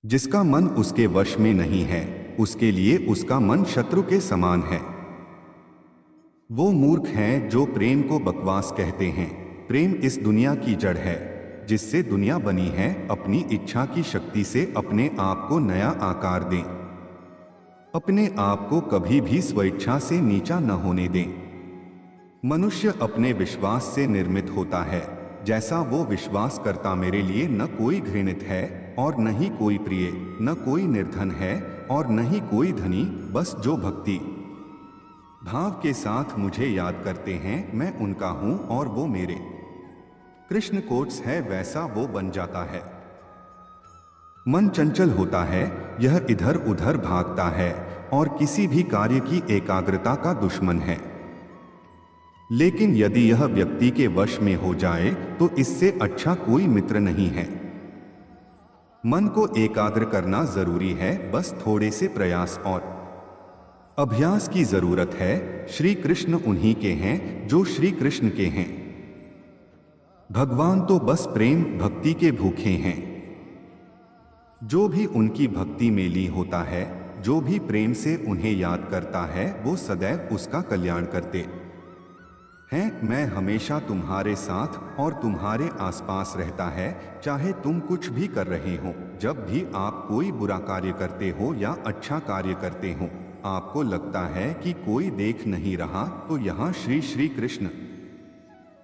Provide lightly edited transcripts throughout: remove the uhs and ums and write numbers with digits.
जिसका मन उसके वश में नहीं है, उसके लिए उसका मन शत्रु के समान है। वो मूर्ख हैं जो प्रेम को बकवास कहते हैं। प्रेम इस दुनिया की जड़ है, जिससे दुनिया बनी है। अपनी इच्छा की शक्ति से अपने आप को नया आकार दें। अपने आप को कभी भी स्वेच्छा से नीचा न होने दें। मनुष्य अपने विश्वास से निर्मित होता है। जैसा वो विश्वास करता, मेरे लिए न कोई घृणित है और न ही कोई प्रिय, न कोई निर्धन है और न ही कोई धनी, बस जो भक्ति भाव के साथ मुझे याद करते हैं, मैं उनका हूं और वो मेरे। कृष्ण कोट्स है, वैसा वो बन जाता है। मन चंचल होता है, यह इधर उधर भागता है और किसी भी कार्य की एकाग्रता का दुश्मन है। लेकिन यदि यह व्यक्ति के वश में हो जाए तो इससे अच्छा कोई मित्र नहीं है। मन को एकाग्र करना जरूरी है, बस थोड़े से प्रयास और अभ्यास की जरूरत है। श्री कृष्ण उन्हीं के हैं जो श्री कृष्ण के हैं। भगवान तो बस प्रेम भक्ति के भूखे हैं। जो भी उनकी भक्ति में लीन होता है, जो भी प्रेम से उन्हें याद करता है, वो सदैव उसका कल्याण करते हैं। मैं हमेशा तुम्हारे साथ और तुम्हारे आसपास रहता है, चाहे तुम कुछ भी कर रहे हो। जब भी आप कोई बुरा कार्य करते हो या अच्छा कार्य करते हो, आपको लगता है कि कोई देख नहीं रहा, तो यहाँ श्री श्री कृष्ण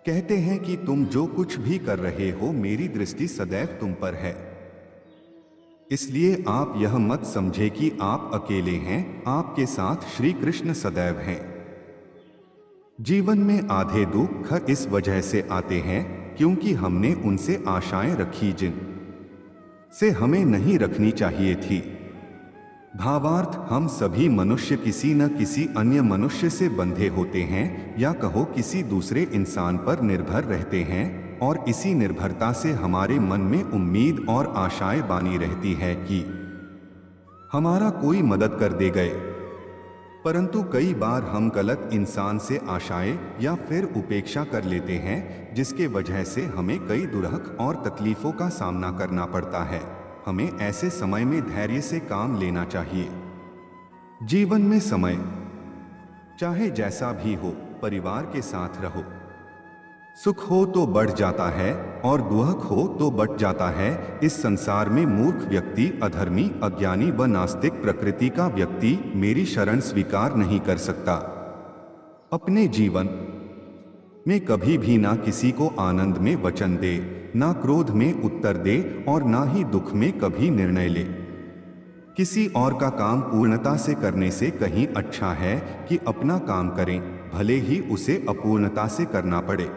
कहते हैं कि तुम जो कुछ भी कर रहे हो, मेरी दृष्टि सदैव तुम पर है। इसलिए आप यह मत समझे कि आप अकेले हैं, आपके साथ श्री कृष्ण सदैव हैं। जीवन में आधे दुख इस वजह से आते हैं क्योंकि हमने उनसे आशाएं रखी जिन से हमें नहीं रखनी चाहिए थी। भावार्थ, हम सभी मनुष्य किसी न किसी अन्य मनुष्य से बंधे होते हैं, या कहो किसी दूसरे इंसान पर निर्भर रहते हैं, और इसी निर्भरता से हमारे मन में उम्मीद और आशाएं बानी रहती है कि हमारा कोई मदद कर दे गए। परंतु कई बार हम गलत इंसान से आशाएं या फिर उपेक्षा कर लेते हैं, जिसके वजह से हमें कई दुर्हक और तकलीफों का सामना करना पड़ता है। हमें ऐसे समय में धैर्य से काम लेना चाहिए। जीवन में समय चाहे जैसा भी हो, परिवार के साथ रहो। सुख हो तो बढ़ जाता है और दुख हो तो बट जाता है। इस संसार में मूर्ख व्यक्ति, अधर्मी, अज्ञानी व नास्तिक प्रकृति का व्यक्ति मेरी शरण स्वीकार नहीं कर सकता। अपने जीवन में कभी भी ना किसी को आनंद में वचन दे, ना क्रोध में उत्तर दे और ना ही दुख में कभी निर्णय ले। किसी और का काम पूर्णता से करने से कहीं अच्छा है कि अपना काम करें, भले ही उसे अपूर्णता से करना पड़े।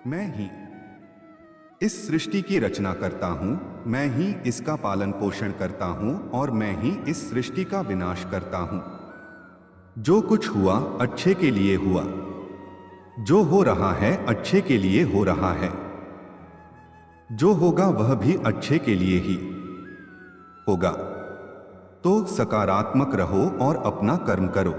मैं ही इस सृष्टि की रचना करता हूँ, मैं ही इसका पालन पोषण करता हूँ और मैं ही इस सृष्टि का विनाश करता हूँ। जो कुछ हुआ अच्छे के लिए हुआ, जो हो रहा है अच्छे के लिए हो रहा है, जो होगा वह भी अच्छे के लिए ही होगा। तो सकारात्मक रहो और अपना कर्म करो।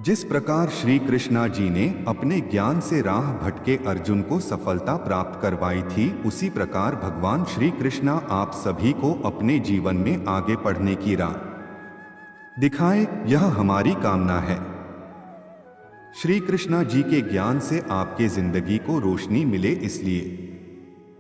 जिस प्रकार श्री कृष्णा जी ने अपने ज्ञान से राह भटके अर्जुन को सफलता प्राप्त करवाई थी, उसी प्रकार भगवान श्री कृष्णा आप सभी को अपने जीवन में आगे बढ़ने की राह दिखाए, यह हमारी कामना है। श्री कृष्णा जी के ज्ञान से आपके जिंदगी को रोशनी मिले, इसलिए